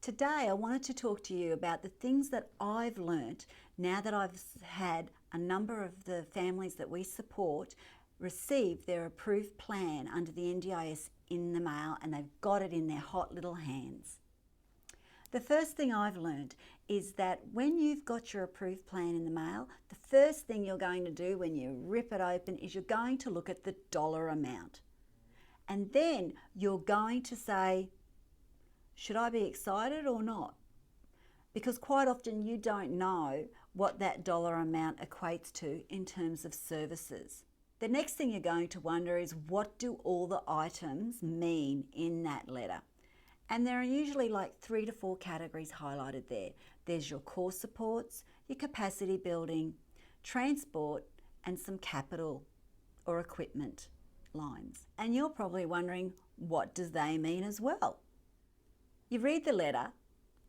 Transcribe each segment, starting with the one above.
Today I wanted to talk to you about the things that I've learnt now that I've had a number of the families that we support receive their approved plan under the NDIS in the mail, and they've got it in their hot little hands. The first thing I've learnt is that when you've got your approved plan in the mail, the first thing you're going to do when you rip it open is you're going to look at the dollar amount. And then you're going to say, should I be excited or not? Because quite often you don't know what that dollar amount equates to in terms of services. The next thing you're going to wonder is, what do all the items mean in that letter? And there are usually like 3 to 4 categories highlighted there. There's your core supports, your capacity building, transport, and some capital or equipment lines. And you're probably wondering, what does they mean as well? You read the letter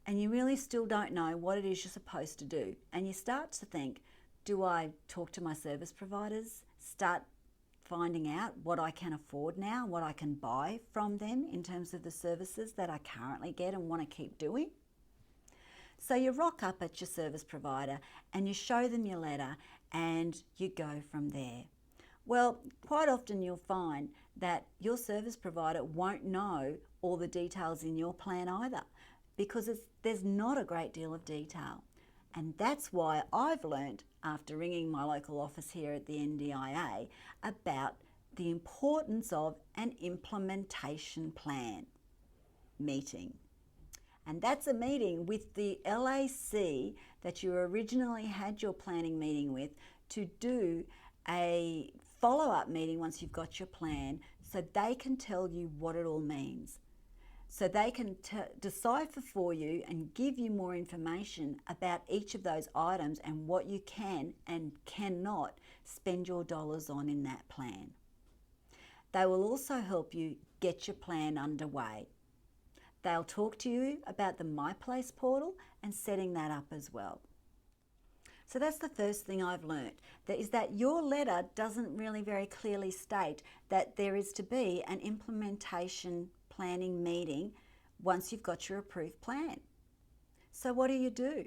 and you really still don't know what it is you're supposed to do. And you start to think, do I talk to my service providers, start finding out what I can afford now, what I can buy from them in terms of the services that I currently get and want to keep doing? So you rock up at your service provider and you show them your letter and you go from there. Well, quite often you'll find that your service provider won't know all the details in your plan either, because there's not a great deal of detail. And that's why I've learnt, after ringing my local office here at the NDIA, about the importance of an implementation plan meeting. And that's a meeting with the LAC that you originally had your planning meeting with, to do a follow-up meeting once you've got your plan, so they can tell you what it all means. So they can decipher for you and give you more information about each of those items and what you can and cannot spend your dollars on in that plan. They will also help you get your plan underway. They'll talk to you about the My Place portal and setting that up as well. So that's the first thing I've learnt, that your letter doesn't really very clearly state that there is to be an implementation planning meeting once you've got your approved plan. So what do?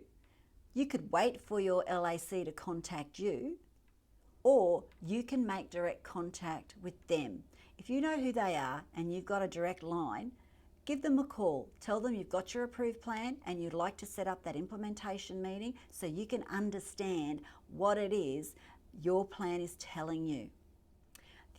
You could wait for your LAC to contact you, or you can make direct contact with them. If you know who they are and you've got a direct line, give them a call. Tell them you've got your approved plan and you'd like to set up that implementation meeting so you can understand what it is your plan is telling you.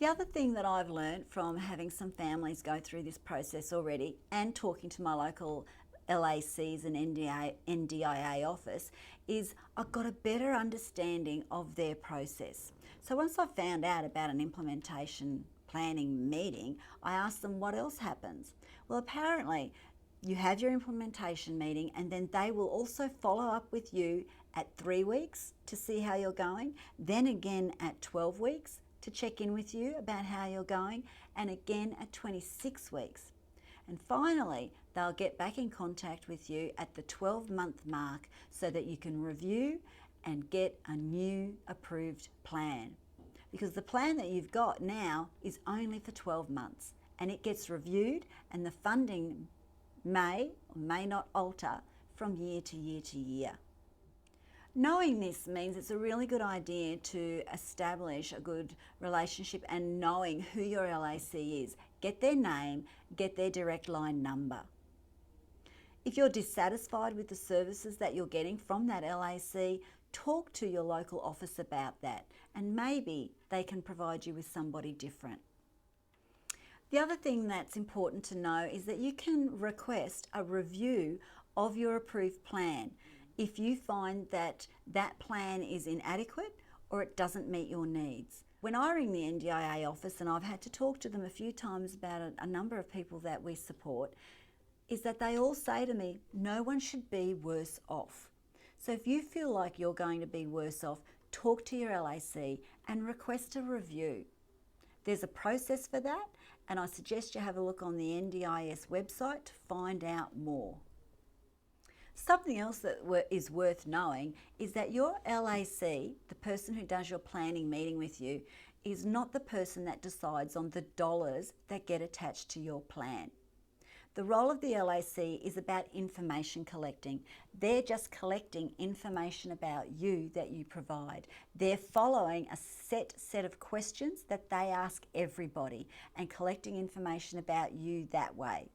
The other thing that I've learned from having some families go through this process already and talking to my local LACs and NDIA office is I've got a better understanding of their process. So once I found out about an implementation planning meeting, I asked them what else happens. Well, apparently you have your implementation meeting and then they will also follow up with you at 3 weeks to see how you're going, then again at 12 weeks to check in with you about how you're going, and again at 26 weeks. And finally, they'll get back in contact with you at the 12-month mark so that you can review and get a new approved plan. Because the plan that you've got now is only for 12 months and it gets reviewed, and the funding may or may not alter from year to year to year. Knowing this means it's a really good idea to establish a good relationship and knowing who your LAC is. Get their name, get their direct line number. If you're dissatisfied with the services that you're getting from that LAC, talk to your local office about that, and maybe they can provide you with somebody different. The other thing that's important to know is that you can request a review of your approved plan if you find that that plan is inadequate or it doesn't meet your needs. When I ring the NDIA office, and I've had to talk to them a few times about a number of people that we support, is that they all say to me, no one should be worse off. So if you feel like you're going to be worse off, talk to your LAC and request a review. There's a process for that, and I suggest you have a look on the NDIS website to find out more. Something else that is worth knowing is that your LAC, the person who does your planning meeting with you, is not the person that decides on the dollars that get attached to your plan. The role of the LAC is about information collecting. They're just collecting information about you that you provide. They're following a set of questions that they ask everybody and collecting information about you that way.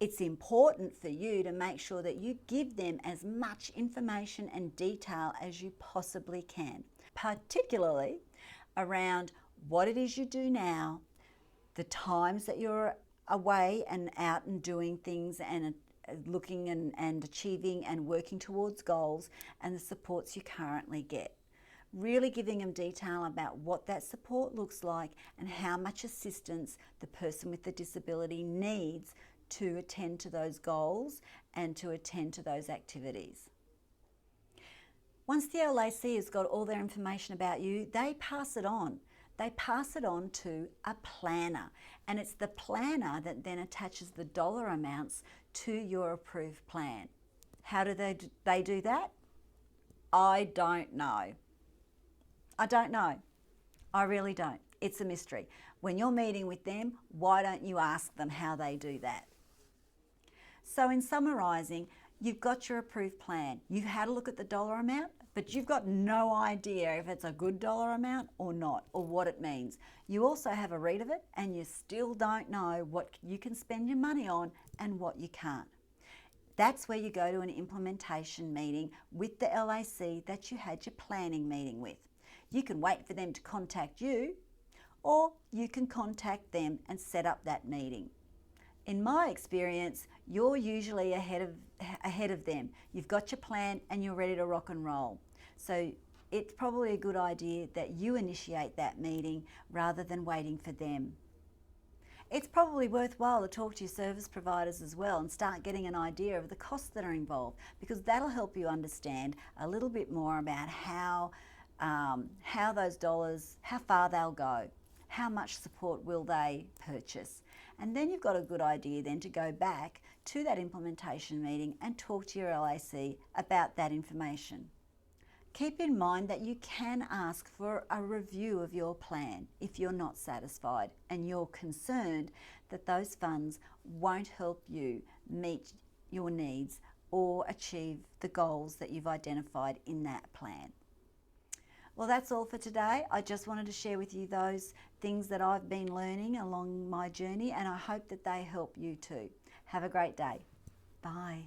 It's important for you to make sure that you give them as much information and detail as you possibly can, particularly around what it is you do now, the times that you're away and out and doing things and looking and achieving and working towards goals, and the supports you currently get. Really giving them detail about what that support looks like and how much assistance the person with the disability needs to attend to those goals and to attend to those activities. Once the LAC has got all their information about you, they pass it on. They pass it on to a planner, and it's the planner that then attaches the dollar amounts to your approved plan. How do they do that? I don't know. I don't know. I really don't. It's a mystery. When you're meeting with them, why don't you ask them how they do that? So in summarising, you've got your approved plan. You've had a look at the dollar amount, but you've got no idea if it's a good dollar amount or not, or what it means. You also have a read of it, and you still don't know what you can spend your money on and what you can't. That's where you go to an implementation meeting with the LAC that you had your planning meeting with. You can wait for them to contact you, or you can contact them and set up that meeting. In my experience, you're usually ahead of them. You've got your plan and you're ready to rock and roll. So it's probably a good idea that you initiate that meeting rather than waiting for them. It's probably worthwhile to talk to your service providers as well and start getting an idea of the costs that are involved, because that'll help you understand a little bit more about how those dollars, how far they'll go, how much support will they purchase. And then you've got a good idea then to go back to that implementation meeting and talk to your LAC about that information. Keep in mind that you can ask for a review of your plan if you're not satisfied and you're concerned that those funds won't help you meet your needs or achieve the goals that you've identified in that plan. Well, that's all for today. I just wanted to share with you those things that I've been learning along my journey, and I hope that they help you too. Have a great day. Bye.